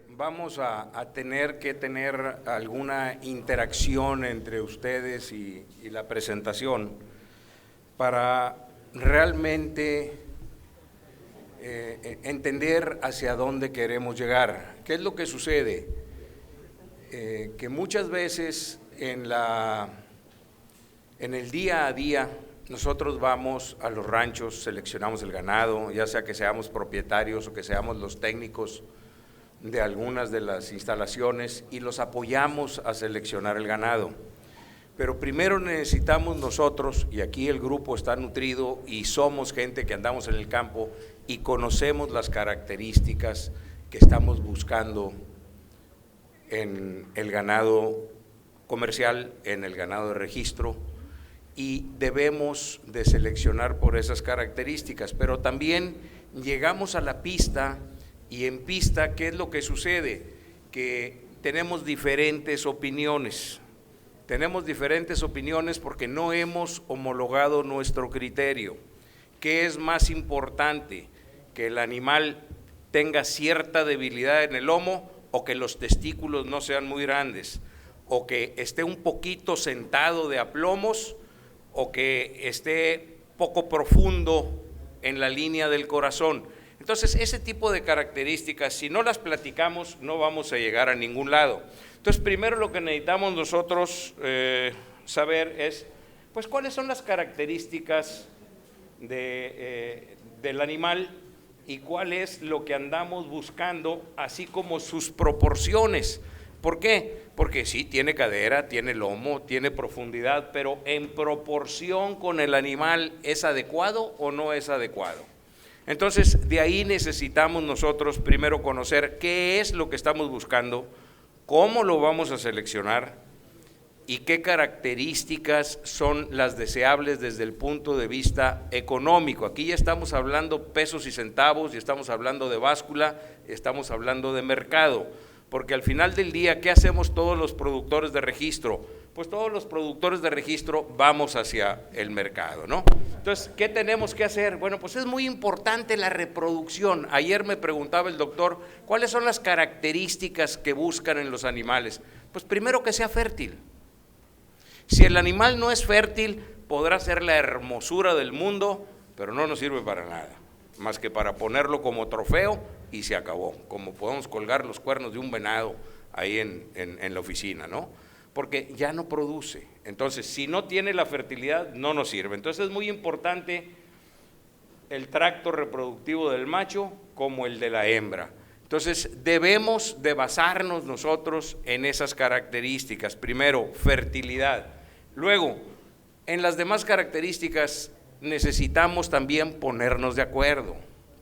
Vamos a tener que tener alguna interacción entre ustedes y la presentación para realmente entender hacia dónde queremos llegar. ¿Qué es lo que sucede? Que muchas veces en el día a día nosotros vamos a los ranchos, seleccionamos el ganado, ya sea que seamos propietarios o que seamos los técnicos de algunas de las instalaciones, y los apoyamos a seleccionar el ganado. Pero primero necesitamos nosotros, y aquí el grupo está nutrido y somos gente que andamos en el campo y conocemos las características que estamos buscando en el ganado comercial, en el ganado de registro, y debemos de seleccionar por esas características. Pero también llegamos a la pista, y en pista, ¿qué es lo que sucede? Que tenemos diferentes opiniones. Tenemos diferentes opiniones porque no hemos homologado nuestro criterio. ¿Qué es más importante? ¿Que el animal tenga cierta debilidad en el lomo, o que los testículos no sean muy grandes, o que esté un poquito sentado de aplomos, o que esté poco profundo en la línea del corazón? Entonces, ese tipo de características, si no las platicamos, no vamos a llegar a ningún lado. Entonces, primero lo que necesitamos nosotros saber es, pues, cuáles son las características del animal y cuál es lo que andamos buscando, así como sus proporciones. ¿Por qué? Porque sí, tiene cadera, tiene lomo, tiene profundidad, pero en proporción con el animal, ¿es adecuado o no es adecuado? Entonces, de ahí necesitamos nosotros primero conocer qué es lo que estamos buscando, cómo lo vamos a seleccionar y qué características son las deseables desde el punto de vista económico. Aquí ya estamos hablando pesos y centavos, ya estamos hablando de báscula, estamos hablando de mercado, porque al final del día, ¿qué hacemos todos los productores de registro? Pues todos los productores de registro vamos hacia el mercado, ¿no? Entonces, ¿qué tenemos que hacer? Bueno, pues es muy importante la reproducción. Ayer me preguntaba el doctor, ¿cuáles son las características que buscan en los animales? Pues primero, que sea fértil. Si el animal no es fértil, podrá ser la hermosura del mundo, pero no nos sirve para nada, más que para ponerlo como trofeo y se acabó, como podemos colgar los cuernos de un venado ahí en la oficina, ¿no? Porque ya no produce. Entonces, si no tiene la fertilidad, no nos sirve. Entonces, es muy importante el tracto reproductivo del macho como el de la hembra. Entonces, debemos de basarnos nosotros en esas características. Primero, fertilidad. Luego, en las demás características necesitamos también ponernos de acuerdo.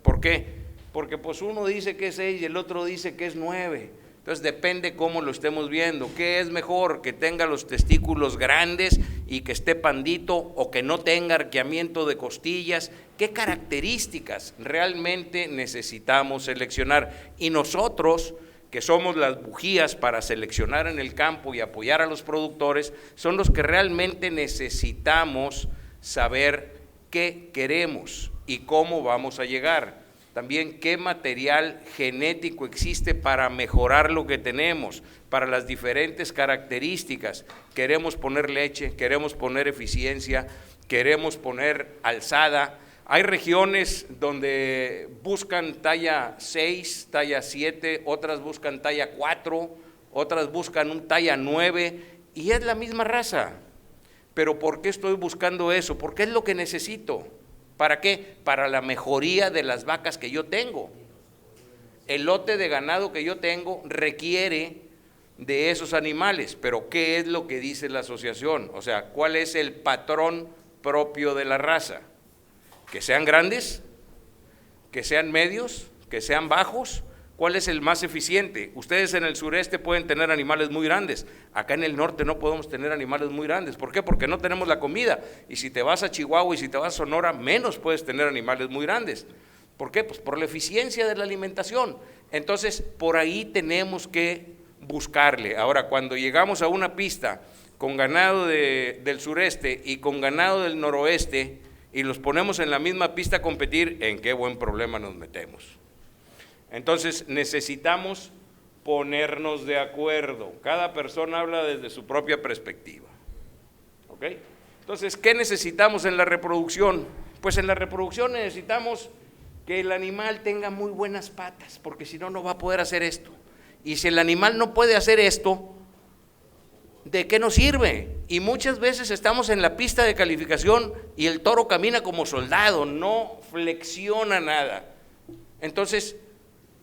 ¿Por qué? Porque pues uno dice que es 6 y el otro dice que es 9. Entonces depende cómo lo estemos viendo. ¿Qué es mejor? ¿Que tenga los testículos grandes y que esté pandito, o que no tenga arqueamiento de costillas? ¿Qué características realmente necesitamos seleccionar? Y nosotros, que somos las bujías para seleccionar en el campo y apoyar a los productores, son los que realmente necesitamos saber qué queremos y cómo vamos a llegar. También qué material genético existe para mejorar lo que tenemos, para las diferentes características. Queremos poner leche, queremos poner eficiencia, queremos poner alzada. Hay regiones donde buscan talla 6, talla 7, otras buscan talla 4, otras buscan un talla 9, y es la misma raza. Pero ¿por qué estoy buscando eso? Porque es lo que necesito. ¿Para qué? Para la mejoría de las vacas que yo tengo. El lote de ganado que yo tengo requiere de esos animales, pero ¿qué es lo que dice la asociación? O sea, ¿cuál es el patrón propio de la raza? Que sean grandes, que sean medios, que sean bajos. ¿Cuál es el más eficiente? Ustedes en el sureste pueden tener animales muy grandes, acá en el norte no podemos tener animales muy grandes. ¿Por qué? Porque no tenemos la comida, y si te vas a Chihuahua y si te vas a Sonora, menos puedes tener animales muy grandes. ¿Por qué? Pues por la eficiencia de la alimentación. Entonces, por ahí tenemos que buscarle. Ahora, cuando llegamos a una pista con ganado del sureste y con ganado del noroeste, y los ponemos en la misma pista a competir, ¿en qué buen problema nos metemos? Entonces necesitamos ponernos de acuerdo. Cada persona habla desde su propia perspectiva. ¿Ok? Entonces, ¿qué necesitamos en la reproducción? Pues en la reproducción necesitamos que el animal tenga muy buenas patas, porque si no, no va a poder hacer esto. Y si el animal no puede hacer esto, ¿de qué nos sirve? Y muchas veces estamos en la pista de calificación y el toro camina como soldado, no flexiona nada. Entonces,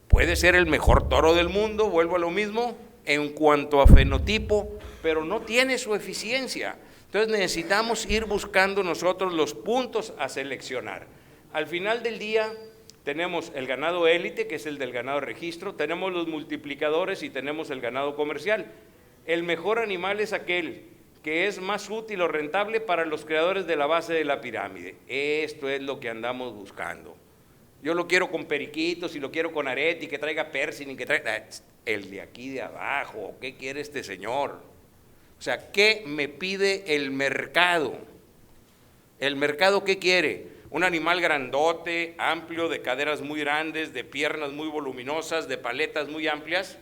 puede ser el mejor toro del mundo, vuelvo a lo mismo, en cuanto a fenotipo, pero no tiene su eficiencia. Entonces necesitamos ir buscando nosotros los puntos a seleccionar. Al final del día tenemos el ganado élite, que es el del ganado de registro, tenemos los multiplicadores y tenemos el ganado comercial. El mejor animal es aquel que es más útil o rentable para los creadores de la base de la pirámide. Esto es lo que andamos buscando. Yo lo quiero con periquitos y lo quiero con arete y que traiga piercing y que traiga el de aquí de abajo. ¿Qué quiere este señor? O sea, ¿qué me pide el mercado? ¿El mercado qué quiere? Un animal grandote, amplio, de caderas muy grandes, de piernas muy voluminosas, de paletas muy amplias.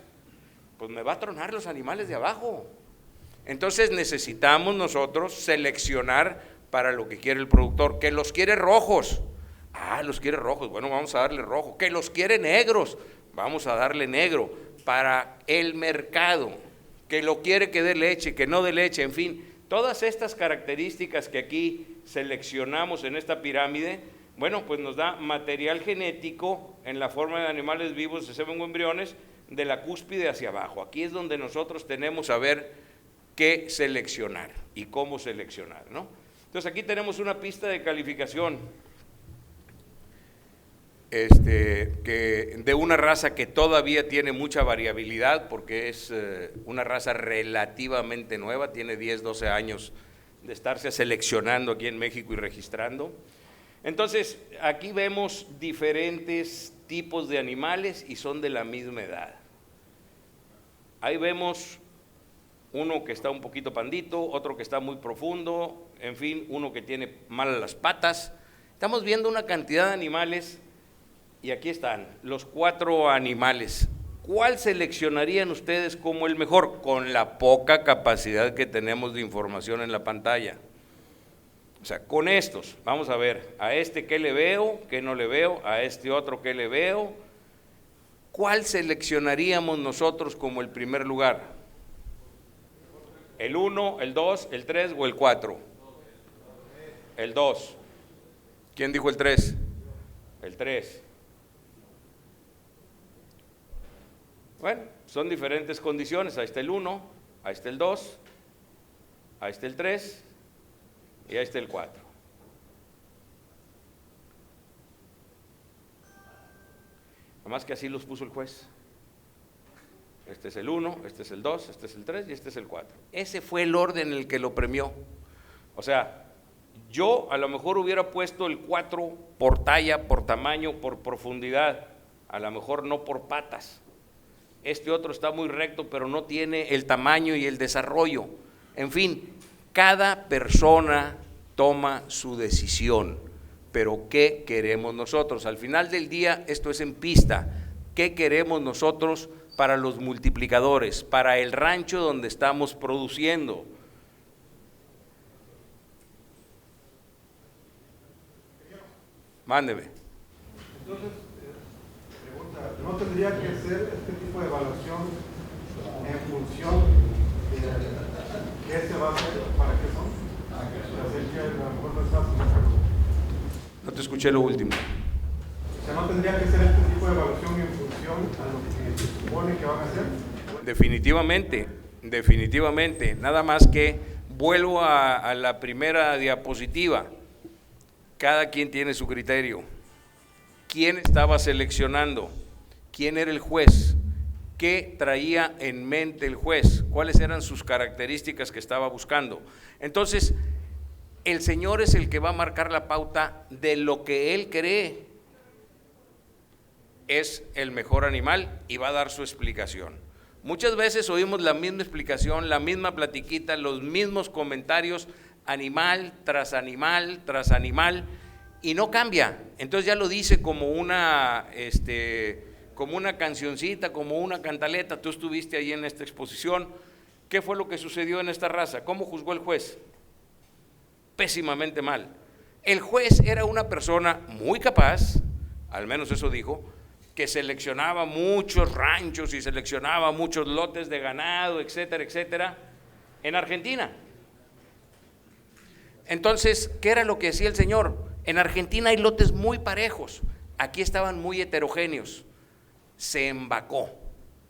Pues me va a tronar los animales de abajo. Entonces necesitamos nosotros seleccionar para lo que quiere el productor. Que los quiere rojos. Los quiere rojos, bueno, vamos a darle rojo. Que los quiere negros, vamos a darle negro. Para el mercado. Que lo quiere que dé leche, que no dé leche, en fin, todas estas características que aquí seleccionamos en esta pirámide, bueno, pues nos da material genético en la forma de animales vivos de embriones de la cúspide hacia abajo. Aquí es donde nosotros tenemos a ver qué seleccionar y cómo seleccionar, ¿no? Entonces aquí tenemos una pista de calificación que de una raza que todavía tiene mucha variabilidad porque es una raza relativamente nueva, tiene 10, 12 años de estarse seleccionando aquí en México y registrando. Entonces, aquí vemos diferentes tipos de animales y son de la misma edad. Ahí vemos uno que está un poquito pandito, otro que está muy profundo, en fin, uno que tiene malas las patas. Estamos viendo una cantidad de animales. Y aquí están los 4 animales. ¿Cuál seleccionarían ustedes como el mejor? Con la poca capacidad que tenemos de información en la pantalla. O sea, con estos, vamos a ver, a este qué le veo, qué no le veo, a este otro qué le veo. ¿Cuál seleccionaríamos nosotros como el primer lugar? ¿El 1, el 2, el 3 o el 4? El 2. ¿Quién dijo el 3? El 3. Bueno, son diferentes condiciones, ahí está el 1, ahí está el 2, ahí está el 3 y ahí está el 4. Nada más que así los puso el juez. Este es el 1, este es el 2, este es el 3 y este es el 4. Ese fue el orden en el que lo premió. O sea, yo a lo mejor hubiera puesto el 4 por talla, por tamaño, por profundidad, a lo mejor no por patas. Este otro está muy recto, pero no tiene el tamaño y el desarrollo. En fin, cada persona toma su decisión, pero ¿qué queremos nosotros? Al final del día, esto es en pista. ¿Qué queremos nosotros para los multiplicadores, para el rancho donde estamos produciendo? Mándeme. Entonces, ¿no tendría que hacer este tipo de evaluación en función de qué se va a hacer, para qué son? Así que a lo mejor no está haciendo. No te escuché lo último. O sea, ¿no tendría que hacer este tipo de evaluación en función a lo que se supone que van a hacer? Definitivamente, definitivamente. Nada más que vuelvo a la primera diapositiva. Cada quien tiene su criterio. ¿Quién estaba seleccionando? ¿Quién era el juez? ¿Qué traía en mente el juez? ¿Cuáles eran sus características que estaba buscando? Entonces, el señor es el que va a marcar la pauta de lo que él cree es el mejor animal y va a dar su explicación. Muchas veces oímos la misma explicación, la misma platiquita, los mismos comentarios, animal tras animal tras animal, y no cambia. Entonces ya lo dice como una como una cancioncita, como una cantaleta. Tú estuviste ahí en esta exposición. ¿Qué fue lo que sucedió en esta raza? ¿Cómo juzgó el juez? Pésimamente mal. El juez era una persona muy capaz, al menos eso dijo, que seleccionaba muchos ranchos y seleccionaba muchos lotes de ganado, etcétera, etcétera, en Argentina. Entonces, ¿qué era lo que decía el señor? En Argentina hay lotes muy parejos, aquí estaban muy heterogéneos. Se embacó.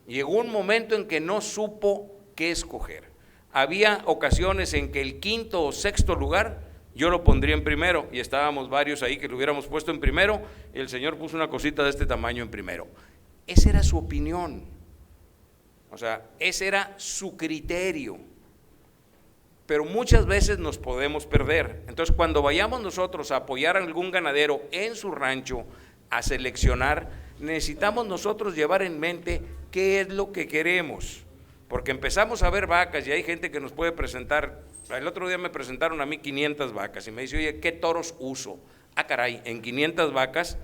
Llegó un momento en que no supo qué escoger. Había ocasiones en que el quinto o sexto lugar yo lo pondría en primero, y estábamos varios ahí que lo hubiéramos puesto en primero, y el señor puso una cosita de este tamaño en primero. Esa era su opinión, o sea, ese era su criterio, pero muchas veces nos podemos perder. Entonces, cuando vayamos nosotros a apoyar a algún ganadero en su rancho, a seleccionar, necesitamos nosotros llevar en mente qué es lo que queremos, porque empezamos a ver vacas y hay gente que nos puede presentar. El otro día me presentaron a mí 500 vacas y me dice, oye, ¿qué toros uso? Ah, caray, en 500 vacas,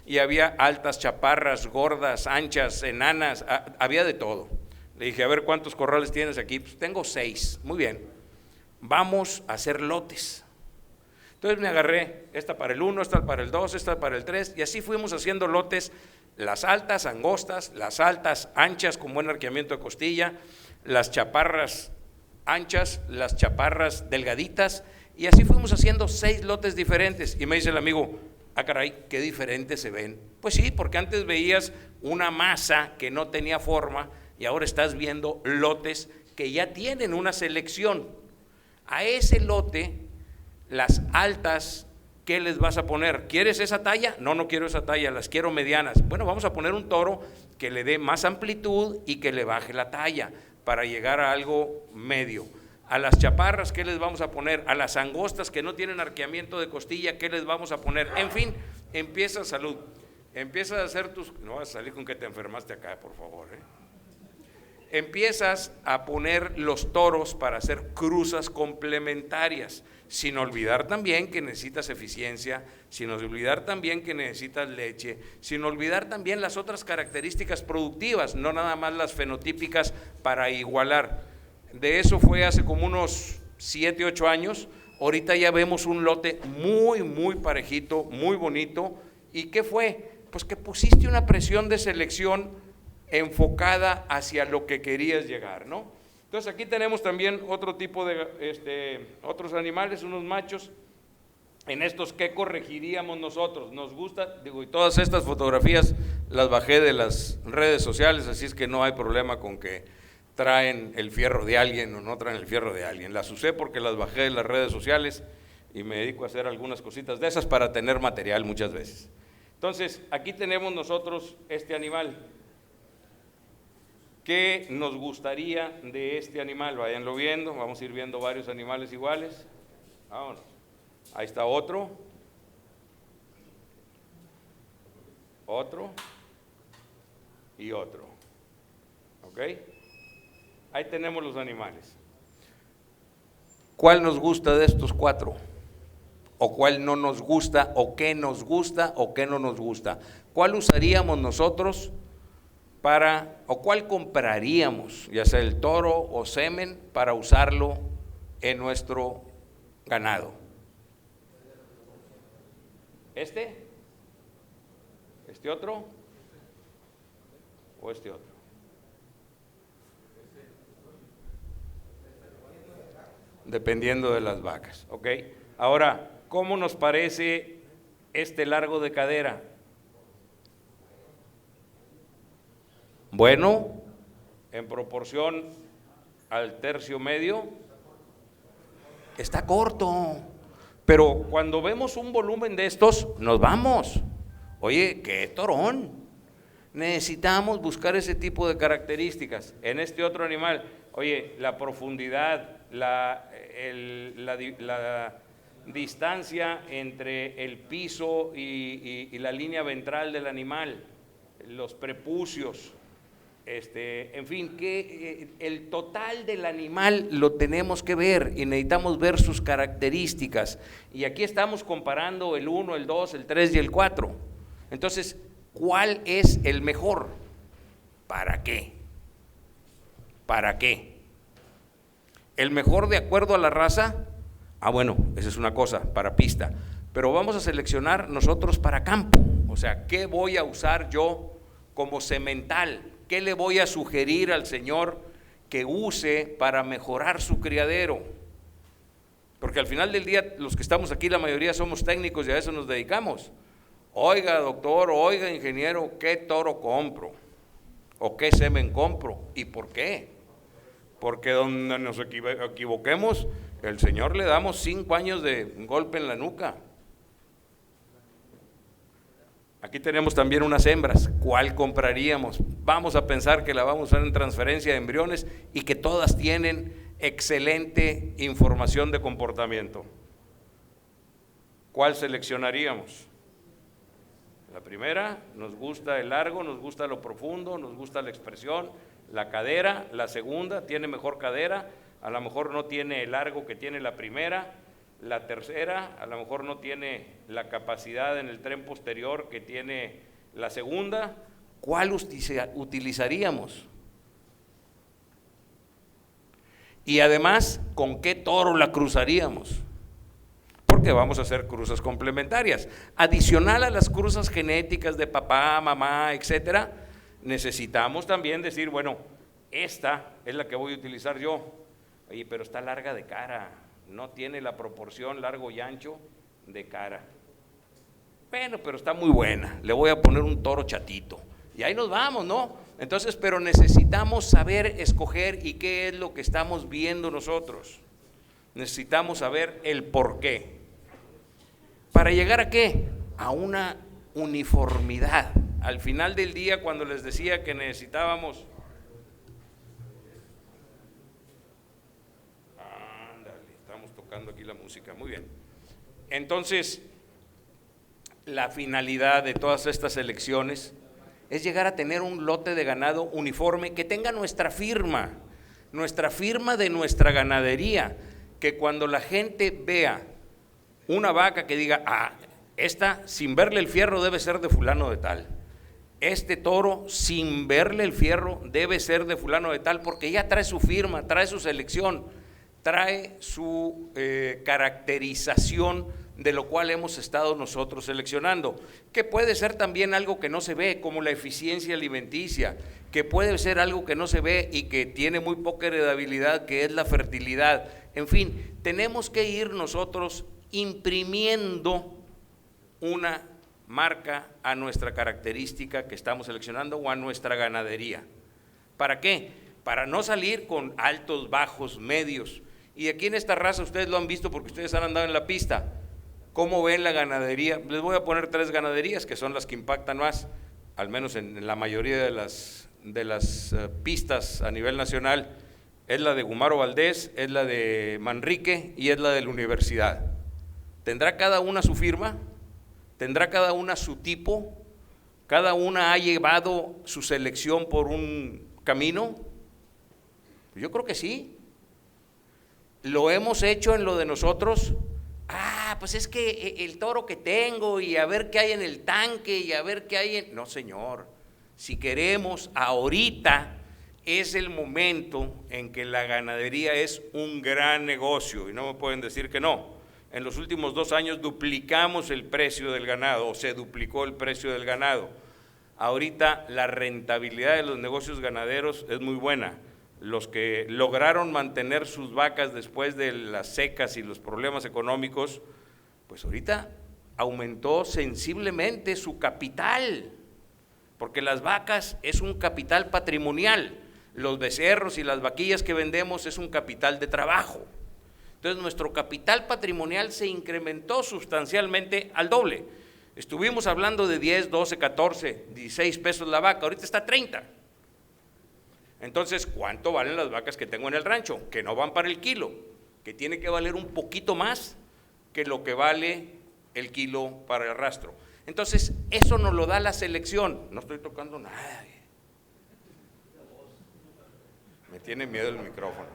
y había altas, chaparras, gordas, anchas, enanas, había de todo. Le dije, a ver, ¿cuántos corrales tienes aquí? Pues tengo 6, muy bien, vamos a hacer lotes. Entonces me agarré, esta para el 1, esta para el 2, esta para el 3, y así fuimos haciendo lotes, las altas, angostas, las altas, anchas, con buen arqueamiento de costilla, las chaparras anchas, las chaparras delgaditas, y así fuimos haciendo 6 lotes diferentes. Y me dice el amigo, ah caray, qué diferentes se ven. Pues sí, porque antes veías una masa que no tenía forma y ahora estás viendo lotes que ya tienen una selección. A ese lote, las altas, ¿qué les vas a poner? ¿Quieres esa talla? No, no quiero esa talla, las quiero medianas. Bueno, vamos a poner un toro que le dé más amplitud y que le baje la talla, para llegar a algo medio. A las chaparras, ¿qué les vamos a poner? A las angostas que no tienen arqueamiento de costilla, ¿qué les vamos a poner? En fin, empiezas a hacer tus, no vas a salir con que te enfermaste acá, por favor, Empiezas a poner los toros para hacer cruzas complementarias, sin olvidar también que necesitas eficiencia, sin olvidar también que necesitas leche, sin olvidar también las otras características productivas, no nada más las fenotípicas para igualar. De eso fue hace como unos 7, 8 años, ahorita ya vemos un lote muy, muy parejito, muy bonito. ¿Y qué fue? Pues que pusiste una presión de selección enfocada hacia lo que querías llegar, ¿no? Entonces aquí tenemos también otro tipo de, otros animales, unos machos. En estos, ¿qué corregiríamos nosotros? Nos gusta, digo, y todas estas fotografías las bajé de las redes sociales, así es que no hay problema con que traen el fierro de alguien o no traen el fierro de alguien. Las usé porque las bajé de las redes sociales y me dedico a hacer algunas cositas de esas para tener material muchas veces. Entonces, aquí tenemos nosotros este animal. ¿Qué nos gustaría de este animal? Váyanlo viendo, vamos a ir viendo varios animales iguales. Vámonos. Ahí está otro. Otro. Y otro. ¿Ok? Ahí tenemos los animales. ¿Cuál nos gusta de estos 4? ¿O cuál no nos gusta? ¿O qué nos gusta? ¿O qué no nos gusta? ¿Cuál usaríamos nosotros o cuál compraríamos, ya sea el toro o semen, para usarlo en nuestro ganado? ¿Este otro o este otro? Dependiendo de las vacas, ¿ok? Ahora, ¿cómo nos parece este largo de cadera? Bueno, en proporción al tercio medio, está corto, pero cuando vemos un volumen de estos, nos vamos. Oye, qué torón. Necesitamos buscar ese tipo de características. En este otro animal, oye, la profundidad, la distancia entre el piso y la línea ventral del animal, los prepucios, en fin, que el total del animal lo tenemos que ver y necesitamos ver sus características. Y aquí estamos comparando el 1, el 2, el 3 y el 4. Entonces, ¿cuál es el mejor? ¿Para qué? ¿Para qué? ¿El mejor de acuerdo a la raza? Bueno, esa es una cosa, para pista. Pero vamos a seleccionar nosotros para campo. O sea, ¿qué voy a usar yo como semental? ¿Qué le voy a sugerir al Señor que use para mejorar su criadero? Porque al final del día, los que estamos aquí, la mayoría somos técnicos y a eso nos dedicamos. Oiga, doctor, oiga, ingeniero, ¿qué toro compro? ¿O qué semen compro? ¿Y por qué? Porque donde nos equivoquemos, el Señor le damos 5 años de golpe en la nuca. Aquí tenemos también unas hembras. ¿Cuál compraríamos? Vamos a pensar que la vamos a usar en transferencia de embriones y que todas tienen excelente información de comportamiento. ¿Cuál seleccionaríamos? La primera, nos gusta el largo, nos gusta lo profundo, nos gusta la expresión, la cadera. La segunda, tiene mejor cadera, a lo mejor no tiene el largo que tiene la primera. La tercera, a lo mejor no tiene la capacidad en el tren posterior que tiene la segunda. ¿Cuál utilizaríamos? Y además, ¿con qué toro la cruzaríamos? Porque vamos a hacer cruzas complementarias. Adicional a las cruzas genéticas de papá, mamá, etcétera, necesitamos también decir, bueno, esta es la que voy a utilizar yo. Oye, pero está larga de cara, no tiene la proporción largo y ancho de cara. Bueno, pero está muy buena, le voy a poner un toro chatito. Y ahí nos vamos, ¿no? Entonces, pero necesitamos saber escoger y qué es lo que estamos viendo nosotros. Necesitamos saber el por qué. ¿Para llegar a qué? A una uniformidad. Al final del día, cuando les decía que necesitábamos… Estamos tocando aquí la música, muy bien. Entonces, la finalidad de todas estas elecciones es llegar a tener un lote de ganado uniforme que tenga nuestra firma de nuestra ganadería, que cuando la gente vea una vaca que diga, esta sin verle el fierro debe ser de fulano de tal, este toro sin verle el fierro debe ser de fulano de tal, porque ya trae su firma, trae su selección, trae su caracterización de lo cual hemos estado nosotros seleccionando, que puede ser también algo que no se ve, como la eficiencia alimenticia, que puede ser algo que no se ve y que tiene muy poca heredabilidad, que es la fertilidad. En fin, tenemos que ir nosotros imprimiendo una marca a nuestra característica que estamos seleccionando o a nuestra ganadería. ¿Para qué? Para no salir con altos, bajos, medios. Y aquí en esta raza ustedes lo han visto porque ustedes han andado en la pista. ¿Cómo ven la ganadería? Les voy a poner 3 ganaderías que son las que impactan más, al menos en la mayoría de las pistas a nivel nacional. Es la de Gumaro Valdés, es la de Manrique y es la de la Universidad. ¿Tendrá cada una su firma? ¿Tendrá cada una su tipo? ¿Cada una ha llevado su selección por un camino? Yo creo que sí. ¿Lo hemos hecho en lo de nosotros? Pues es que el toro que tengo y a ver qué hay en el tanque y a ver qué hay en… No, señor, si queremos, ahorita es el momento en que la ganadería es un gran negocio y no me pueden decir que no. En los últimos 2 años duplicamos el precio del ganado, o se duplicó el precio del ganado. Ahorita la rentabilidad de los negocios ganaderos es muy buena. Los que lograron mantener sus vacas después de las secas y los problemas económicos, pues ahorita aumentó sensiblemente su capital, porque las vacas es un capital patrimonial, los becerros y las vaquillas que vendemos es un capital de trabajo. Entonces nuestro capital patrimonial se incrementó sustancialmente al doble. Estuvimos hablando de 10, 12, 14, 16 pesos la vaca, ahorita está 30. Entonces, ¿cuánto valen las vacas que tengo en el rancho? Que no van para el kilo, que tiene que valer un poquito más que lo que vale el kilo para el rastro. Entonces, eso nos lo da la selección. No estoy tocando nada. Me tiene miedo el micrófono.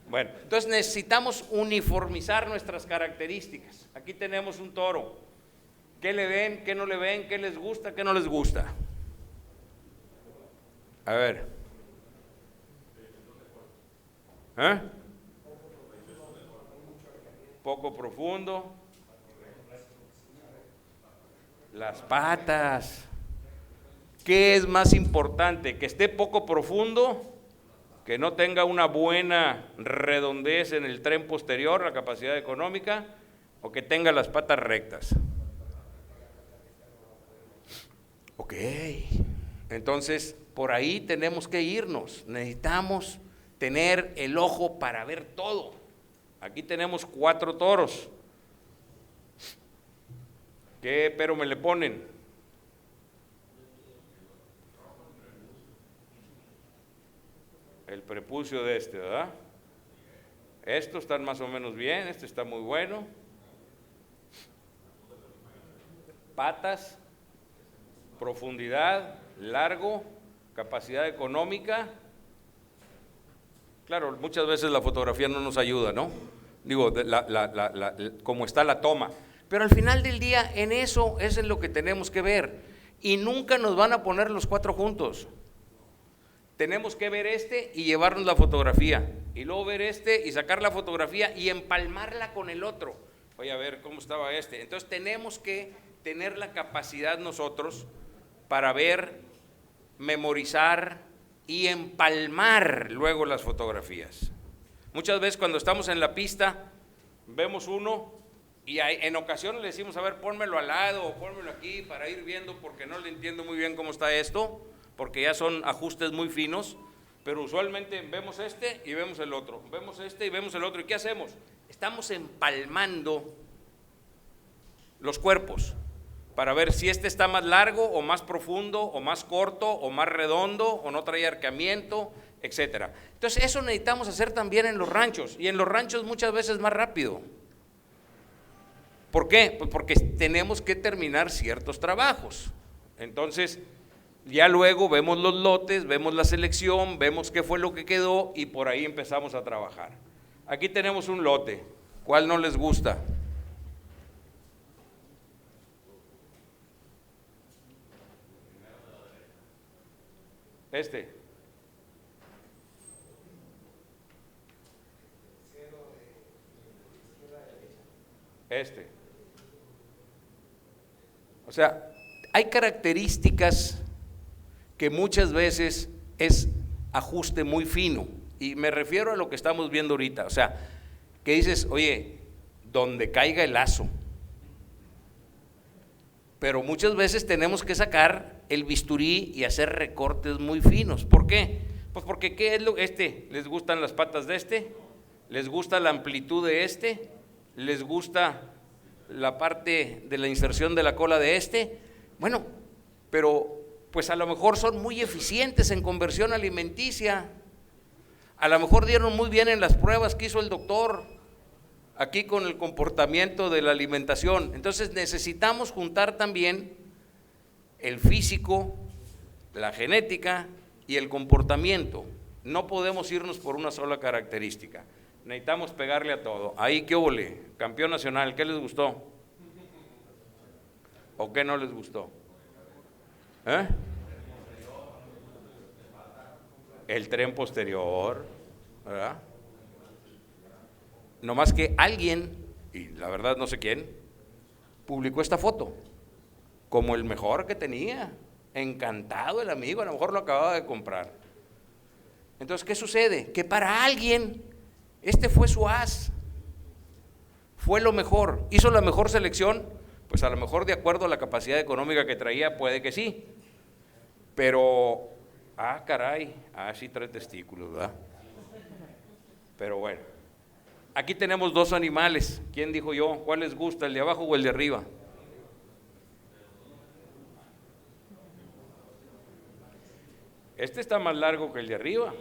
Bueno, entonces necesitamos uniformizar nuestras características. Aquí tenemos un toro. ¿Qué le ven? ¿Qué no le ven? ¿Qué les gusta? ¿Qué no les gusta? A ver. ¿Eh? Poco profundo. Las patas. ¿Qué es más importante? ¿Que esté poco profundo? ¿Que no tenga una buena redondez en el tren posterior, la capacidad económica? ¿O que tenga las patas rectas? Ok. Entonces, por ahí tenemos que irnos. Necesitamos tener el ojo para ver todo. Aquí tenemos 4 toros. ¿Qué pero me le ponen? El prepucio de este, ¿verdad? Estos están más o menos bien, este está muy bueno. Patas, profundidad, largo, capacidad económica. Claro, muchas veces la fotografía no nos ayuda, ¿no? Digo, cómo está la toma. Pero al final del día, en eso es en lo que tenemos que ver. Y nunca nos van a poner los 4 juntos. Tenemos que ver este y llevarnos la fotografía. Y luego ver este y sacar la fotografía y empalmarla con el otro. Voy a ver cómo estaba este. Entonces tenemos que tener la capacidad nosotros para ver, memorizar y empalmar luego las fotografías. Muchas veces cuando estamos en la pista, vemos uno y en ocasiones le decimos, a ver, pónmelo al lado o pónmelo aquí para ir viendo porque no le entiendo muy bien cómo está esto, porque ya son ajustes muy finos, pero usualmente vemos este y vemos el otro, vemos este y vemos el otro. ¿Y qué hacemos? Estamos empalmando los cuerpos para ver si este está más largo o más profundo o más corto o más redondo o no trae arqueamiento, etcétera. Entonces eso necesitamos hacer también en los ranchos, y en los ranchos muchas veces más rápido. ¿Por qué? Pues porque tenemos que terminar ciertos trabajos. Entonces ya luego vemos los lotes, vemos la selección, vemos qué fue lo que quedó y por ahí empezamos a trabajar. Aquí tenemos un lote. ¿Cuál no les gusta? Este. Este. O sea, hay características que muchas veces es ajuste muy fino, y me refiero a lo que estamos viendo ahorita. O sea, que dices, oye, donde caiga el lazo. Pero muchas veces tenemos que sacar el bisturí y hacer recortes muy finos. ¿Por qué? Pues porque ¿qué es lo les gustan las patas de este? ¿Les gusta la amplitud de este? ¿Les gusta la parte de la inserción de la cola de este? Bueno, pero pues a lo mejor son muy eficientes en conversión alimenticia. A lo mejor dieron muy bien en las pruebas que hizo el doctor aquí con el comportamiento de la alimentación. Entonces necesitamos juntar también el físico, la genética y el comportamiento. No podemos irnos por una sola característica. Necesitamos pegarle a todo. Ahí, ¿qué óvole? Campeón nacional, ¿qué les gustó? ¿O qué no les gustó? ¿Eh? El tren posterior, ¿verdad? No más que alguien, y la verdad no sé quién, publicó esta foto como el mejor que tenía. Encantado el amigo, a lo mejor lo acababa de comprar. Entonces, ¿qué sucede? Que para alguien este fue su as, fue lo mejor, hizo la mejor selección. Pues a lo mejor de acuerdo a la capacidad económica que traía puede que sí, pero caray, sí trae testículos, ¿verdad? Pero bueno, aquí tenemos 2 animales. ¿Quién dijo yo? ¿Cuál les gusta, el de abajo o el de arriba? Este está más largo que el de arriba.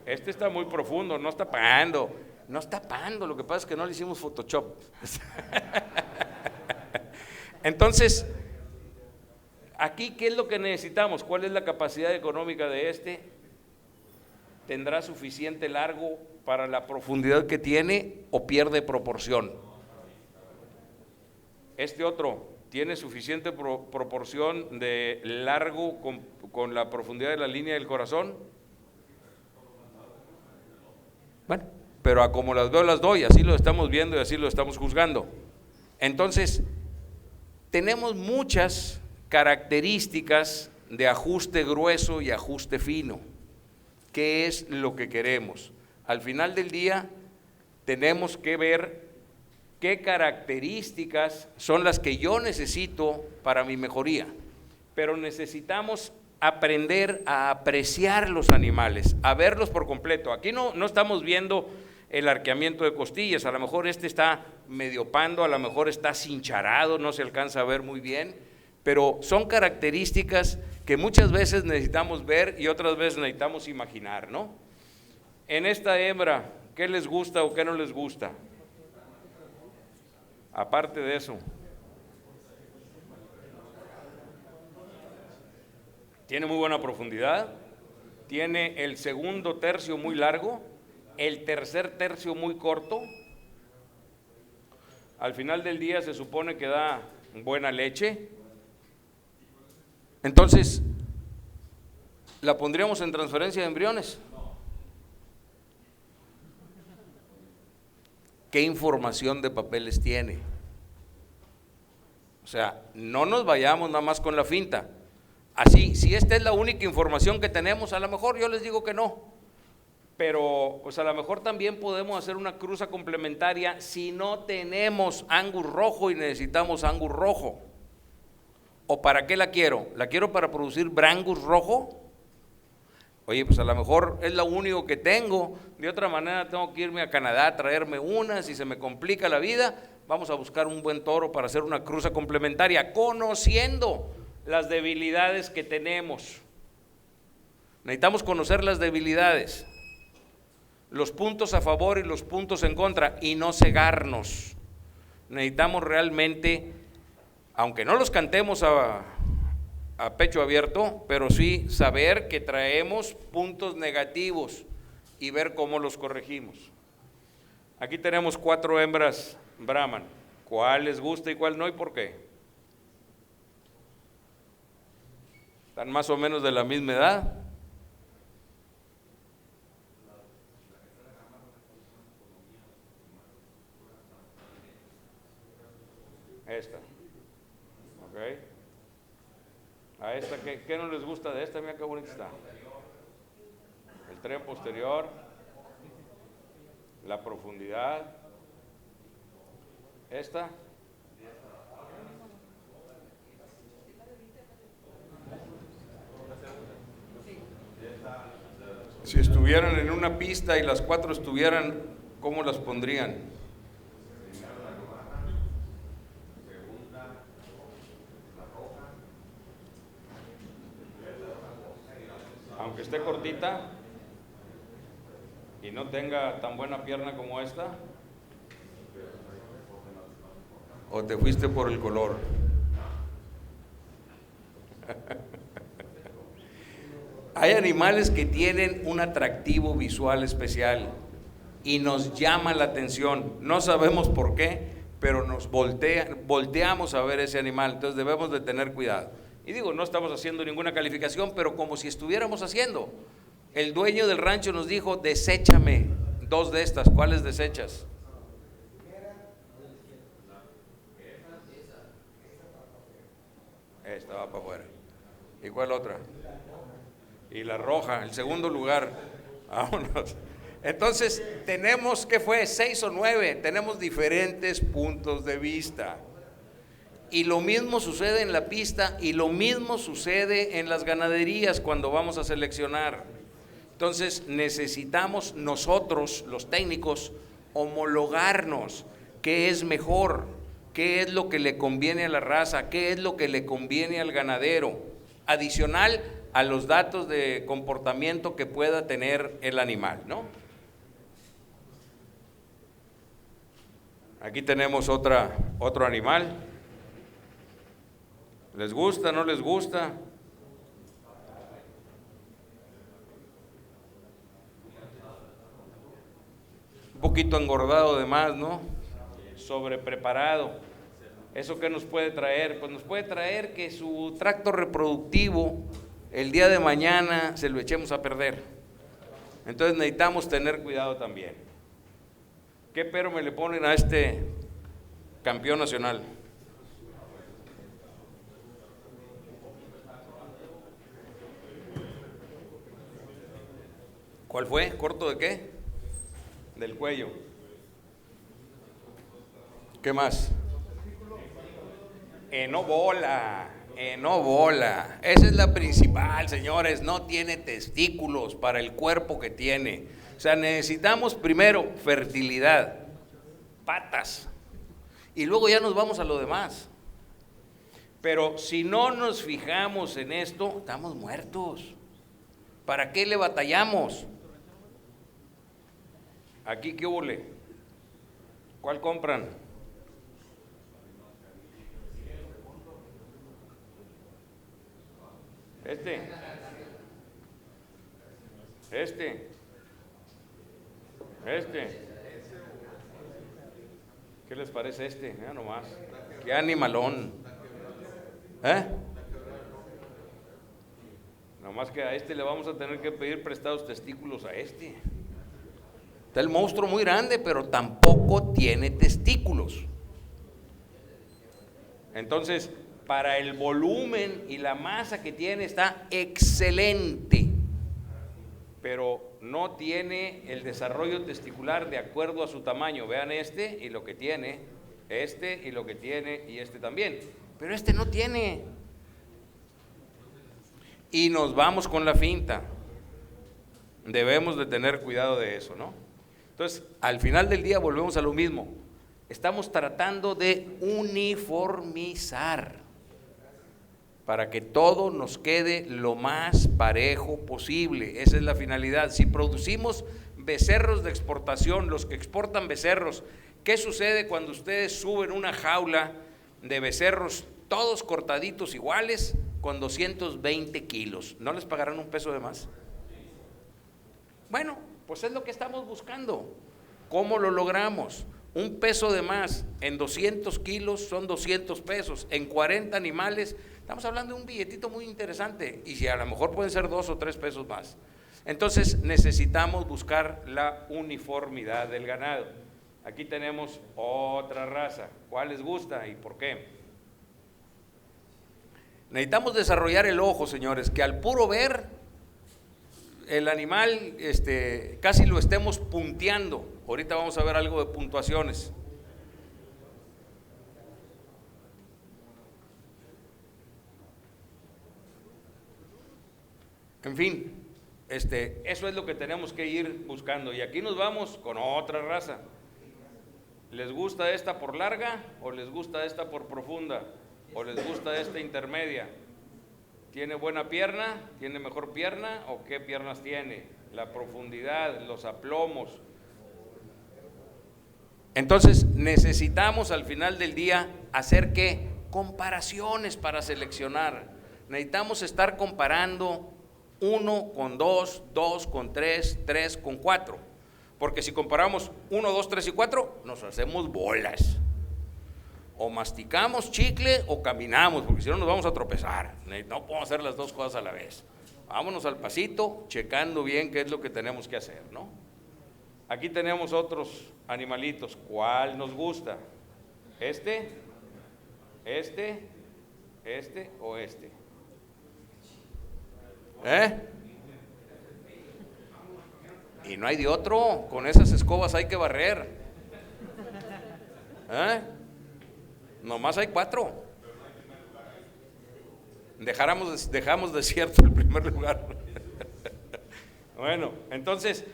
Este está muy profundo, no está pagando. No está pagando, lo que pasa es que no le hicimos Photoshop. Entonces, aquí, ¿qué es lo que necesitamos? ¿Cuál es la capacidad económica de este? ¿Tendrá suficiente largo para la profundidad que tiene o pierde proporción? Este otro ¿tiene suficiente proporción de largo con la profundidad de la línea del corazón? Bueno, pero a como las veo las doy, así lo estamos viendo y así lo estamos juzgando. Entonces, tenemos muchas características de ajuste grueso y ajuste fino. ¿Qué es lo que queremos? Al final del día, tenemos que ver qué características son las que yo necesito para mi mejoría. Pero necesitamos aprender a apreciar los animales, a verlos por completo. Aquí no estamos viendo el arqueamiento de costillas, a lo mejor este está medio pando, a lo mejor está cincharado, no se alcanza a ver muy bien, pero son características que muchas veces necesitamos ver y otras veces necesitamos imaginar, ¿no? En esta hembra, ¿qué les gusta o qué no les gusta? Aparte de eso, tiene muy buena profundidad, tiene el segundo tercio muy largo, el tercer tercio muy corto. Al final del día se supone que da buena leche. Entonces, ¿la pondríamos en transferencia de embriones? ¿Qué información de papeles tiene? O sea, no nos vayamos nada más con la finta. Así, si esta es la única información que tenemos, a lo mejor yo les digo que no, pero pues a lo mejor también podemos hacer una cruza complementaria si no tenemos Angus rojo y necesitamos Angus rojo. ¿O para qué la quiero? ¿La quiero para producir Brangus rojo? Oye, pues a lo mejor es lo único que tengo, de otra manera tengo que irme a Canadá a traerme una, si se me complica la vida, vamos a buscar un buen toro para hacer una cruza complementaria, conociendo las debilidades que tenemos. Necesitamos conocer las debilidades, los puntos a favor y los puntos en contra, y no cegarnos. Necesitamos realmente, aunque no los cantemos a pecho abierto, pero sí saber que traemos puntos negativos y ver cómo los corregimos. Aquí tenemos 4 hembras Brahman. ¿Cuál les gusta y cuál no y por qué? ¿Están más o menos de la misma edad? Esta. Ok. A esta, ¿qué no les gusta de esta? Mira qué bonita está. El tren posterior, la profundidad. Esta. Si estuvieran en una pista y las 4 estuvieran, ¿cómo las pondrían? Aunque esté cortita y no tenga tan buena pierna como esta, ¿o te fuiste por el color? Hay animales que tienen un atractivo visual especial y nos llama la atención, no sabemos por qué, pero nos volteamos a ver ese animal, entonces debemos de tener cuidado. Y digo, no estamos haciendo ninguna calificación, pero como si estuviéramos haciendo. El dueño del rancho nos dijo, deséchame 2 de estas. ¿Cuáles desechas? Esta va para afuera. ¿Y cuál otra? Y la roja, el segundo lugar. Vámonos. Entonces, tenemos, ¿qué fue? 6 o 9. Tenemos diferentes puntos de vista. Y lo mismo sucede en la pista y lo mismo sucede en las ganaderías cuando vamos a seleccionar. Entonces necesitamos nosotros, los técnicos, homologarnos qué es mejor, qué es lo que le conviene a la raza, qué es lo que le conviene al ganadero, adicional a los datos de comportamiento que pueda tener el animal, ¿no? Aquí tenemos otro animal. ¿Les gusta, no les gusta? Un poquito engordado de más, ¿no? Sobrepreparado. ¿Eso qué nos puede traer? Pues nos puede traer que su tracto reproductivo el día de mañana se lo echemos a perder. Entonces necesitamos tener cuidado también. ¿Qué pero me le ponen a este campeón nacional? ¿Cuál fue? ¿Corto de qué? Del cuello. ¿Qué más? Enobola. Esa es la principal, señores. No tiene testículos para el cuerpo que tiene. O sea, necesitamos primero fertilidad, patas, y luego ya nos vamos a lo demás. Pero si no nos fijamos en esto, estamos muertos. ¿Para qué le batallamos? Aquí, ¿qué huele? ¿Cuál compran? Este. ¿Qué les parece este? Mira nomás. Qué animalón. Nomás que a este le vamos a tener que pedir prestados testículos a este. Está el monstruo muy grande, pero tampoco tiene testículos. Entonces, para el volumen y la masa que tiene está excelente, pero no tiene el desarrollo testicular de acuerdo a su tamaño. Vean este y lo que tiene, este y lo que tiene, y este también, pero este no tiene. Y nos vamos con la finta. Debemos de tener cuidado de eso, ¿no? Entonces, al final del día volvemos a lo mismo. Estamos tratando de uniformizar para que todo nos quede lo más parejo posible. Esa es la finalidad. Si producimos becerros de exportación, los que exportan becerros, ¿qué sucede cuando ustedes suben una jaula de becerros todos cortaditos iguales con 220 kilos? ¿No les pagarán un peso de más? Bueno, pues es lo que estamos buscando. ¿Cómo lo logramos? Un peso de más en 200 kilos son 200 pesos. En 40 animales estamos hablando de un billetito muy interesante, y si a lo mejor pueden ser 2 o 3 pesos más. Entonces necesitamos buscar la uniformidad del ganado. Aquí tenemos otra raza. ¿Cuál les gusta y por qué? Necesitamos desarrollar el ojo, señores, que al puro ver el animal casi lo estemos punteando. Ahorita vamos a ver algo de puntuaciones. En fin, eso es lo que tenemos que ir buscando. Y aquí nos vamos con otra raza. ¿Les gusta esta por larga o les gusta esta por profunda? ¿O les gusta esta intermedia? ¿Tiene buena pierna? ¿Tiene mejor pierna? ¿O qué piernas tiene? La profundidad, los aplomos. Entonces necesitamos al final del día hacer ¿qué? Comparaciones para seleccionar. Necesitamos estar comparando 1 con 2, 2 con 3, 3 con 4. Porque si comparamos 1, 2, 3 y 4, nos hacemos bolas. O masticamos chicle o caminamos, porque si no nos vamos a tropezar. No podemos hacer las dos cosas a la vez. Vámonos al pasito, checando bien qué es lo que tenemos que hacer, ¿no? Aquí tenemos otros animalitos. ¿Cuál nos gusta? ¿Este o este? Y no hay de otro. Con esas escobas hay que barrer. Nomás hay 4. Dejamos desierto el primer lugar. Bueno, entonces,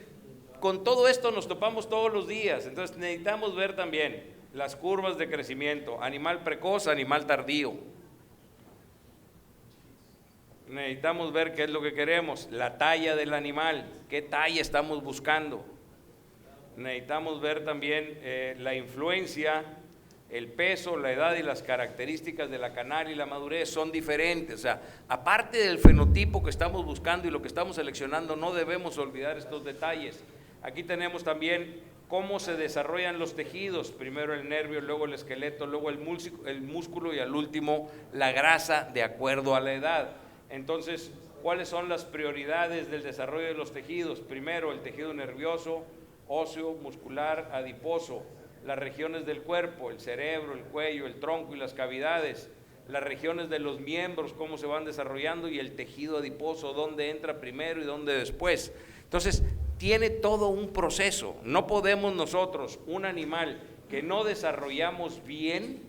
con todo esto nos topamos todos los días. Entonces necesitamos ver también las curvas de crecimiento, animal precoz, animal tardío. Necesitamos ver qué es lo que queremos, la talla del animal, qué talla estamos buscando. Necesitamos ver también la influencia, el peso, la edad y las características de la canal y la madurez son diferentes. O sea, aparte del fenotipo que estamos buscando y lo que estamos seleccionando, no debemos olvidar estos detalles. Aquí tenemos también cómo se desarrollan los tejidos, primero el nervio, luego el esqueleto, luego el músculo y al último la grasa de acuerdo a la edad. Entonces, ¿cuáles son las prioridades del desarrollo de los tejidos? Primero, el tejido nervioso, óseo, muscular, adiposo, las regiones del cuerpo, el cerebro, el cuello, el tronco y las cavidades, las regiones de los miembros, cómo se van desarrollando, y el tejido adiposo, dónde entra primero y dónde después. Entonces, tiene todo un proceso. No podemos nosotros, un animal que no desarrollamos bien,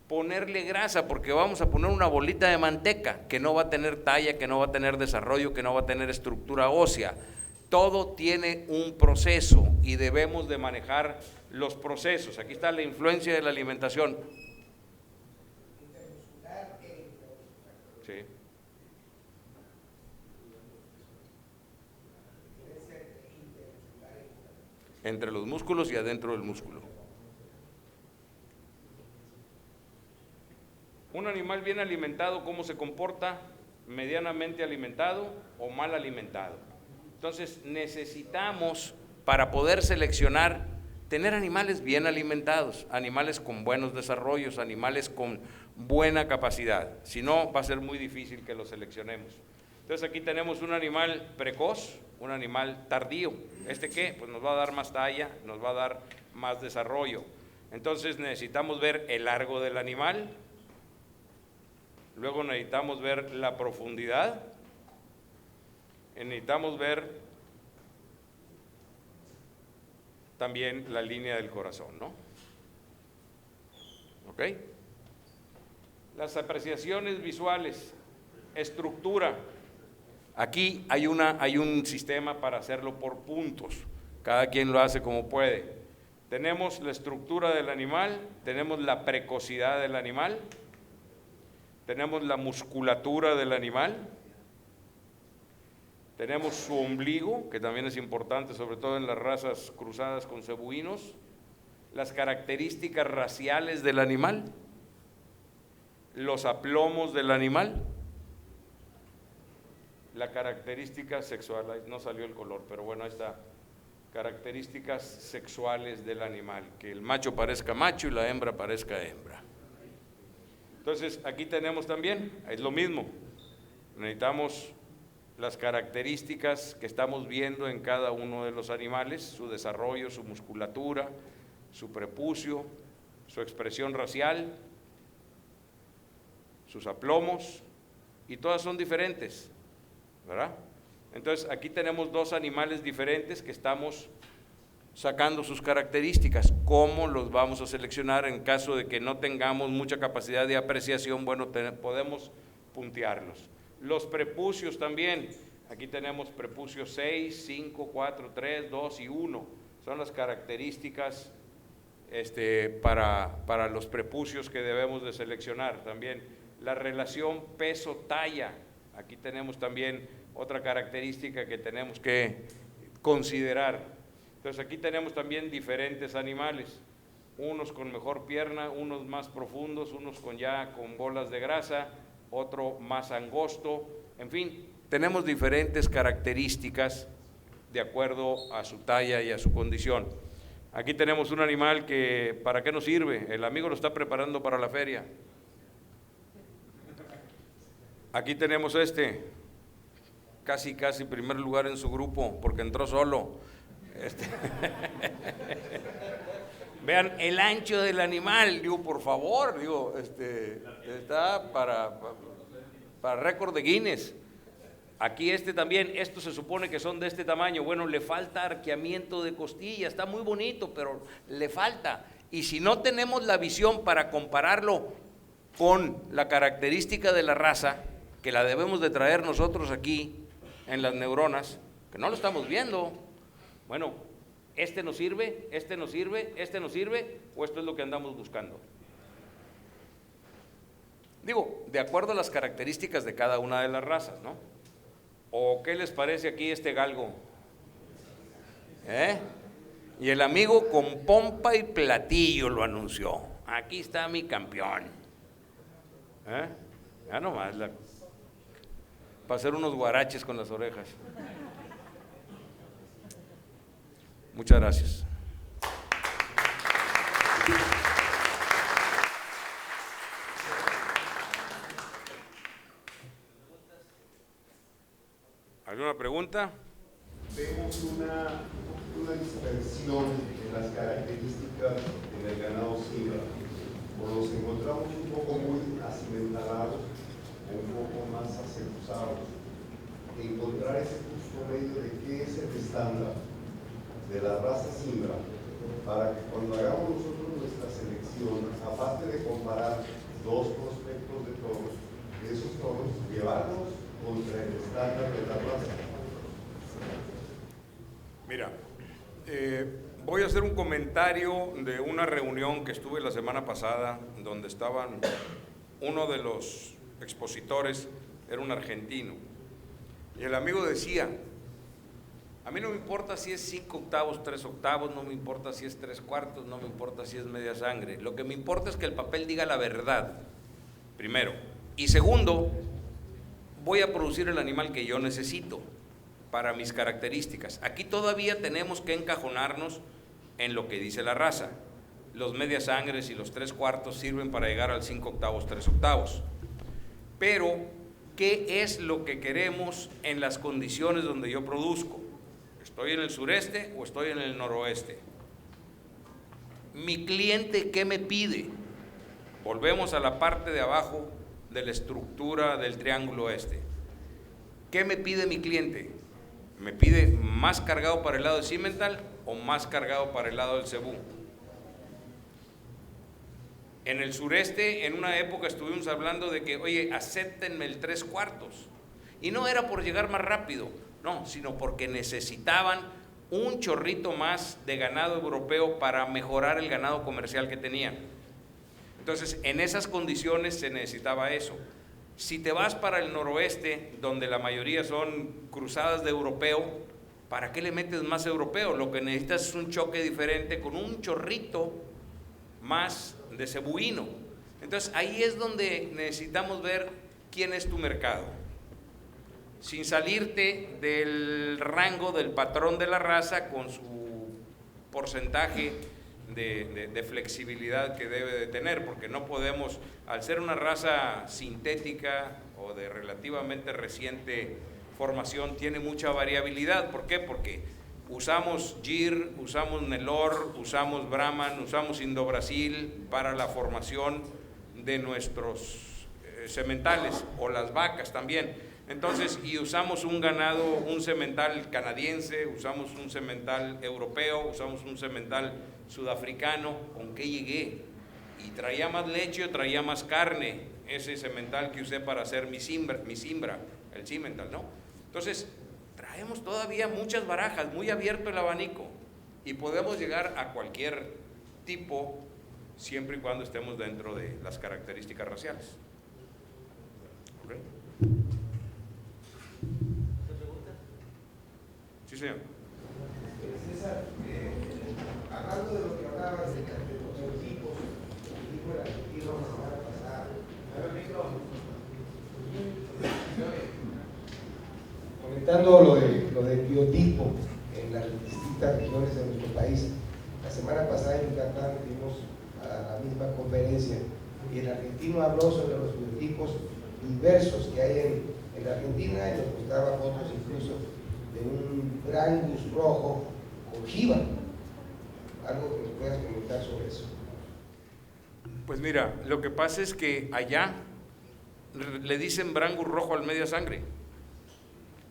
ponerle grasa, porque vamos a poner una bolita de manteca que no va a tener talla, que no va a tener desarrollo, que no va a tener estructura ósea. Todo tiene un proceso y debemos de manejar los procesos. Aquí está la influencia de la alimentación. Sí. Entre los músculos y adentro del músculo. Un animal bien alimentado, ¿cómo se comporta? Medianamente alimentado o mal alimentado. Entonces necesitamos, para poder seleccionar, tener animales bien alimentados, animales con buenos desarrollos, animales con buena capacidad. Si no, va a ser muy difícil que los seleccionemos. Entonces aquí tenemos un animal precoz, un animal tardío. ¿Este qué? Pues nos va a dar más talla, nos va a dar más desarrollo. Entonces necesitamos ver el largo del animal, luego necesitamos ver la profundidad, necesitamos ver también la línea del corazón, ¿no? ¿Ok? Las apreciaciones visuales, estructura. Aquí hay un sistema para hacerlo por puntos, cada quien lo hace como puede. Tenemos la estructura del animal, tenemos la precocidad del animal, tenemos la musculatura del animal, tenemos su ombligo, que también es importante, sobre todo en las razas cruzadas con cebuinos, las características raciales del animal, los aplomos del animal, la característica sexual, ahí no salió el color, pero bueno, ahí está, características sexuales del animal, que el macho parezca macho y la hembra parezca hembra. Entonces, aquí tenemos también, es lo mismo, necesitamos las características que estamos viendo en cada uno de los animales, su desarrollo, su musculatura, su prepucio, su expresión racial, sus aplomos, y todas son diferentes, ¿verdad? Entonces aquí tenemos dos animales diferentes que estamos sacando sus características. ¿Cómo los vamos a seleccionar en caso de que no tengamos mucha capacidad de apreciación? Bueno, podemos puntearlos. Los prepucios también, aquí tenemos prepucios 6, 5, 4, 3, 2 y 1, son las características para los prepucios que debemos de seleccionar. También la relación peso-talla, aquí tenemos también otra característica que tenemos que considerar. Entonces aquí tenemos también diferentes animales, unos con mejor pierna, unos más profundos, unos con bolas de grasa, otro más angosto, en fin, tenemos diferentes características de acuerdo a su talla y a su condición. Aquí tenemos un animal que, ¿para qué nos sirve? El amigo lo está preparando para la feria. Aquí tenemos casi primer lugar en su grupo, porque entró solo. Vean el ancho del animal, digo, por favor, digo, está para récord de Guinness. Aquí también, estos se supone que son de este tamaño. Bueno, le falta arqueamiento de costilla, está muy bonito, pero le falta. Y si no tenemos la visión para compararlo con la característica de la raza, que la debemos de traer nosotros aquí en las neuronas, que no lo estamos viendo. Bueno, nos sirve, nos sirve, nos sirve, o esto es lo que andamos buscando. Digo, de acuerdo a las características de cada una de las razas, ¿no? ¿O qué les parece aquí galgo? Y el amigo con pompa y platillo lo anunció. Aquí está mi campeón. Ya nomás, para hacer unos guaraches con las orejas. Muchas gracias. ¿Alguna pregunta? Vemos una dispersión en las características en el ganado Simbra. O los encontramos un poco muy acimentalados o un poco más acebuzados. Encontrar ese justo medio de qué es el estándar de la raza Simbra, para que cuando hagamos nosotros nuestra selección, aparte de comparar dos prospectos de toros, esos toros, llevarlos contra el estándar de la raza. Mira, voy a hacer un comentario de una reunión que estuve la semana pasada, donde estaban, uno de los expositores era un argentino, y el amigo decía: a mí no me importa si es 5 octavos, 3 octavos, no me importa si es 3/4, no me importa si es media sangre, lo que me importa es que el papel diga la verdad, primero, y segundo, voy a producir el animal que yo necesito para mis características. Aquí todavía tenemos que encajonarnos en lo que dice la raza. Los medias sangres y los 3/4 sirven para llegar al 5 octavos, 3 octavos. Pero, ¿qué es lo que queremos en las condiciones donde yo produzco? ¿Estoy en el sureste o estoy en el noroeste? Mi cliente, ¿qué me pide? Volvemos a la parte de abajo de la estructura del triángulo este. ¿Qué me pide mi cliente? ¿Me pide más cargado para el lado de Simmental o más cargado para el lado del cebú? En el sureste, en una época estuvimos hablando de que, oye, acéptenme el 3/4. Y no era por llegar más rápido, no, sino porque necesitaban un chorrito más de ganado europeo para mejorar el ganado comercial que tenían. Entonces, en esas condiciones se necesitaba eso. Si te vas para el noroeste, donde la mayoría son cruzadas de europeo, ¿para qué le metes más europeo? Lo que necesitas es un choque diferente con un chorrito más de cebuino. Entonces, ahí es donde necesitamos ver quién es tu mercado. Sin salirte del rango del patrón de la raza con su porcentaje de flexibilidad que debe de tener, porque no podemos, al ser una raza sintética o de relativamente reciente formación, tiene mucha variabilidad. ¿Por qué? Porque usamos Gir, usamos Nelor, usamos Brahman, usamos Indo-Brasil para la formación de nuestros sementales, o las vacas también. Entonces, y usamos un ganado, un semental canadiense, usamos un semental europeo, usamos un semental sudafricano. ¿Con qué llegué? Y traía más leche o traía más carne, ese semental que usé para hacer mi simbra, el cimental, ¿no? Entonces, traemos todavía muchas barajas, muy abierto el abanico, y podemos llegar a cualquier tipo, siempre y cuando estemos dentro de las características raciales. ¿Okay? Sí, señor. César, hablando de lo que hablabas de los equipos, dijo el argentino la semana pasada, comentando lo del biotipo en las distintas regiones de nuestro país. La semana pasada en Yucatán fuimos a la misma conferencia y el argentino habló sobre los biotipos diversos que hay en la Argentina, y nos mostraba fotos incluso de un Brangus rojo ojiva. Algo que nos puedas comentar sobre eso. Pues mira, lo que pasa es que allá le dicen Brangus rojo al media sangre.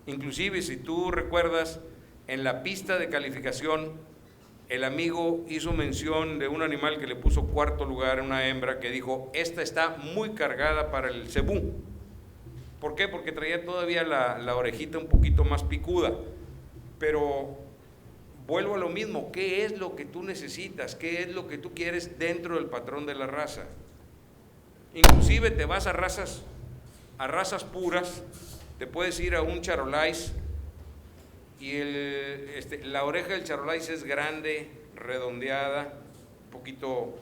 Inclusive, si tú recuerdas, en la pista de calificación, el amigo hizo mención de un animal que le puso 4º lugar, una hembra, que dijo: esta está muy cargada para el cebú. ¿Por qué? Porque traía todavía la orejita un poquito más picuda. Pero vuelvo a lo mismo, ¿qué es lo que tú necesitas? ¿Qué es lo que tú quieres dentro del patrón de la raza? Inclusive te vas a razas puras, te puedes ir a un charolais y la oreja del charolais es grande, redondeada, un poquito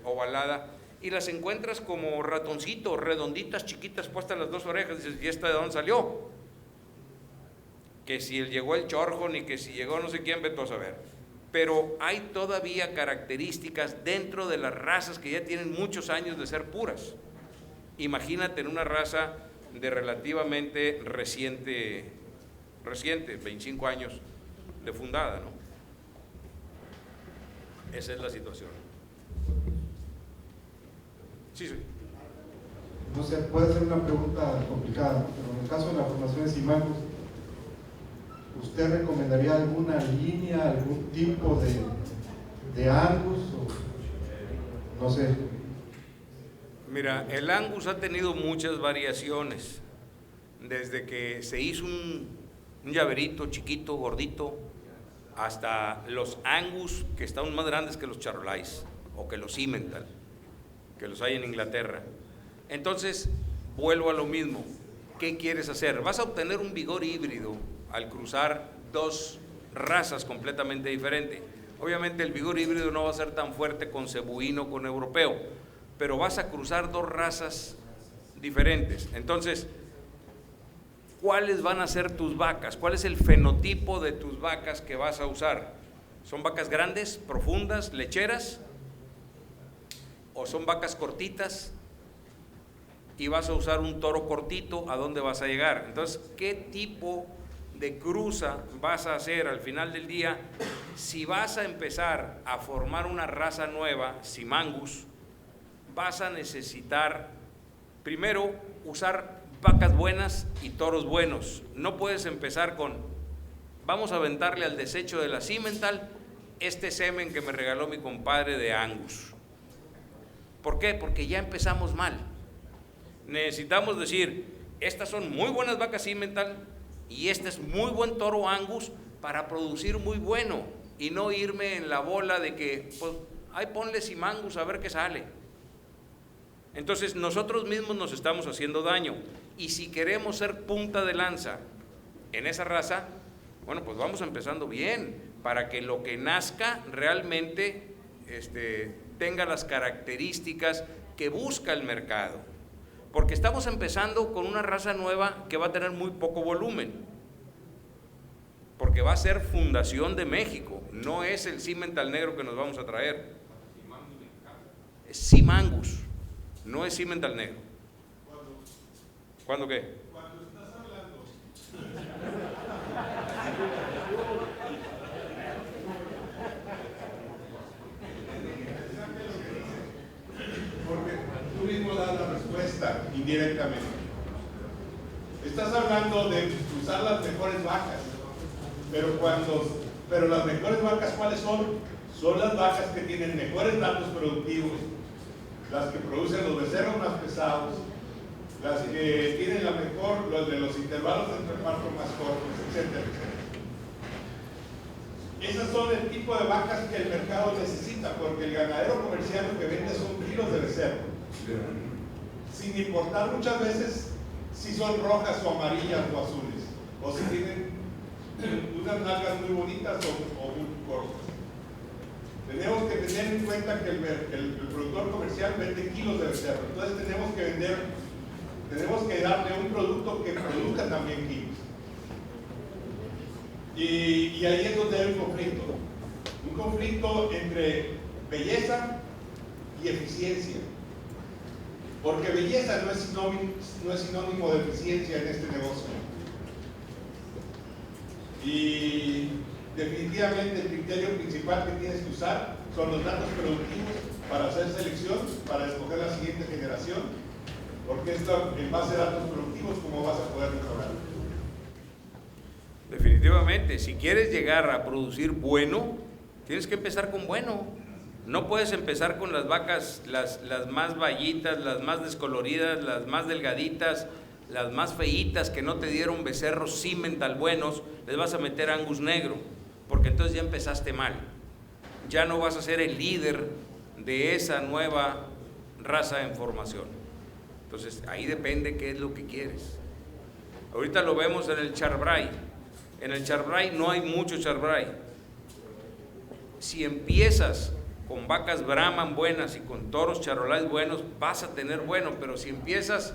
ovalada, y las encuentras como ratoncitos, redonditas, chiquitas, puestas las 2 orejas. Dices: ¿y esta de dónde salió? Que si llegó el chorjo, ni que si llegó no sé quién, vete a saber. Pero hay todavía características dentro de las razas que ya tienen muchos años de ser puras. Imagínate en una raza de relativamente reciente reciente, 25 años de fundada, ¿no? Esa es la situación. Sí. No sé, puede ser una pregunta complicada, pero en el caso de la formación de Simancus, ¿usted recomendaría alguna línea, algún tipo de Angus? O, no sé. Mira, el Angus ha tenido muchas variaciones, desde que se hizo un llaverito chiquito, gordito, hasta los Angus que están más grandes que los Charolais o que los Simmental, que los hay en Inglaterra. Entonces, vuelvo a lo mismo. ¿Qué quieres hacer? Vas a obtener un vigor híbrido al cruzar dos razas completamente diferentes. Obviamente el vigor híbrido no va a ser tan fuerte con cebuino, con europeo, pero vas a cruzar dos razas diferentes. Entonces, ¿cuáles van a ser tus vacas? ¿Cuál es el fenotipo de tus vacas que vas a usar? ¿Son vacas grandes, profundas, lecheras? ¿O son vacas cortitas? Y vas a usar un toro cortito, ¿a dónde vas a llegar? Entonces, ¿qué tipo de cruza vas a hacer al final del día? Si vas a empezar a formar una raza nueva, Simangus, vas a necesitar primero usar vacas buenas y toros buenos. No puedes empezar con, vamos a aventarle al desecho de la Simmental este semen que me regaló mi compadre de Angus. ¿Por qué? Porque ya empezamos mal. Necesitamos decir, estas son muy buenas vacas Simmental y este es muy buen toro Angus para producir muy bueno, y no irme en la bola de que, pues, ahí ponle Simangus a ver qué sale. Entonces nosotros mismos nos estamos haciendo daño, y si queremos ser punta de lanza en esa raza, bueno, pues vamos empezando bien, para que lo que nazca realmente tenga las características que busca el mercado. Porque estamos empezando con una raza nueva que va a tener muy poco volumen, porque va a ser fundación de México, no es el Simmental negro que nos vamos a traer. Es Simangus, no es Simmental negro. ¿Cuándo qué? Cuando estás hablando. Porque tú mismo das la respuesta indirectamente. Estás hablando de usar las mejores vacas, pero las mejores vacas, ¿cuáles son? Son las vacas que tienen mejores datos productivos, las que producen los becerros más pesados, las que tienen la mejor, los de los intervalos entre partos más cortos, etcétera, etcétera. Esas son el tipo de vacas que el mercado necesita, porque el ganadero comercial lo que vende son kilos de becerro, sin importar muchas veces si son rojas o amarillas o azules, o si tienen unas nalgas muy bonitas o muy cortas. Tenemos que tener en cuenta que el productor comercial vende kilos de becerro, entonces tenemos que darle un producto que produzca también kilos. Y ahí es donde hay un conflicto entre belleza y eficiencia, porque belleza no es sinónimo de eficiencia en este negocio. Y definitivamente el criterio principal que tienes que usar son los datos productivos para hacer selección, para escoger la siguiente generación, porque es en base a datos productivos como vas a poder mejorar. Definitivamente, si quieres llegar a producir bueno, tienes que empezar con bueno. No puedes empezar con las vacas, las más vallitas, las más descoloridas, las más delgaditas, las más feitas que no te dieron becerros Simmental buenos, les vas a meter Angus negro, porque entonces ya empezaste mal. Ya no vas a ser el líder de esa nueva raza en formación. Entonces ahí depende qué es lo que quieres. Ahorita lo vemos en el Charbray. En el Charbray no hay mucho Charbray. Si empiezas con vacas Brahman buenas y con toros Charolais buenos, vas a tener bueno, pero si empiezas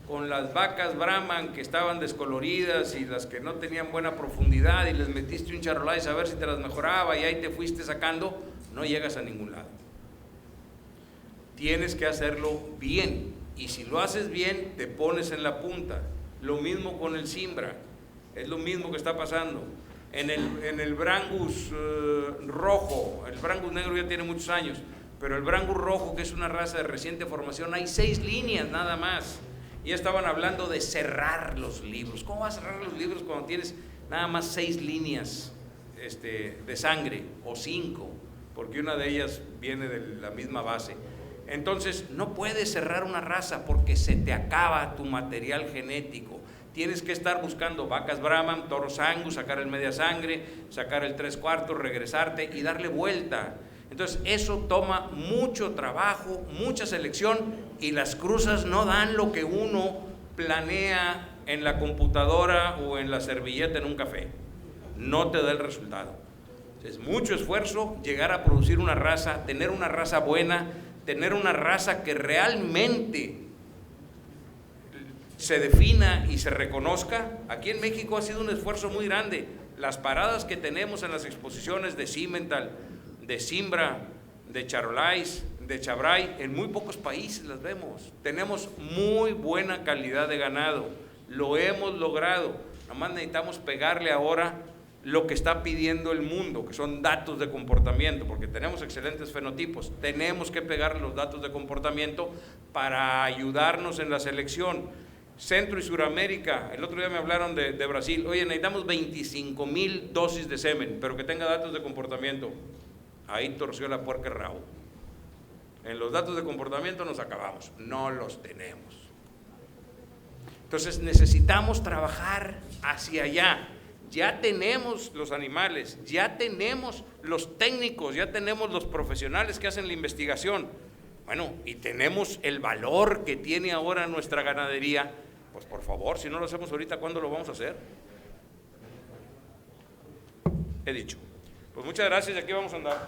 con las vacas Brahman que estaban descoloridas y las que no tenían buena profundidad y les metiste un Charolais a ver si te las mejoraba y ahí te fuiste sacando, no llegas a ningún lado. Tienes que hacerlo bien, y si lo haces bien te pones en la punta. Lo mismo con el Simbra. Es lo mismo que está pasando. En el Brangus rojo, el Brangus negro ya tiene muchos años, pero el Brangus rojo, que es una raza de reciente formación, hay 6 líneas nada más. Ya estaban hablando de cerrar los libros. ¿Cómo vas a cerrar los libros cuando tienes nada más 6 líneas de sangre, o 5, porque una de ellas viene de la misma base? Entonces no puedes cerrar una raza porque se te acaba tu material genético. Tienes que estar buscando vacas Brahman, toros Angus, sacar el media sangre, sacar el 3/4, regresarte y darle vuelta. Entonces eso toma mucho trabajo, mucha selección, y las cruzas no dan lo que uno planea en la computadora o en la servilleta en un café. No te da el resultado. Es mucho esfuerzo llegar a producir una raza, tener una raza buena, tener una raza que realmente se defina y se reconozca. Aquí en México ha sido un esfuerzo muy grande. Las paradas que tenemos en las exposiciones de Simmental, de Simbra, de Charolais, de Chabray, en muy pocos países las vemos. Tenemos muy buena calidad de ganado, lo hemos logrado. Nomás necesitamos pegarle ahora lo que está pidiendo el mundo, que son datos de comportamiento, porque tenemos excelentes fenotipos. Tenemos que pegarle los datos de comportamiento para ayudarnos en la selección. Centro y Suramérica, el otro día me hablaron de Brasil. Oye, necesitamos 25,000 dosis de semen, pero que tenga datos de comportamiento. Ahí torció la puerca el rabo. En los datos de comportamiento nos acabamos, no los tenemos. Entonces necesitamos trabajar hacia allá. Ya tenemos los animales, ya tenemos los técnicos, ya tenemos los profesionales que hacen la investigación. Bueno, y tenemos el valor que tiene ahora nuestra ganadería. Pues por favor, si no lo hacemos ahorita, ¿cuándo lo vamos a hacer? He dicho. Pues muchas gracias, y aquí vamos a andar.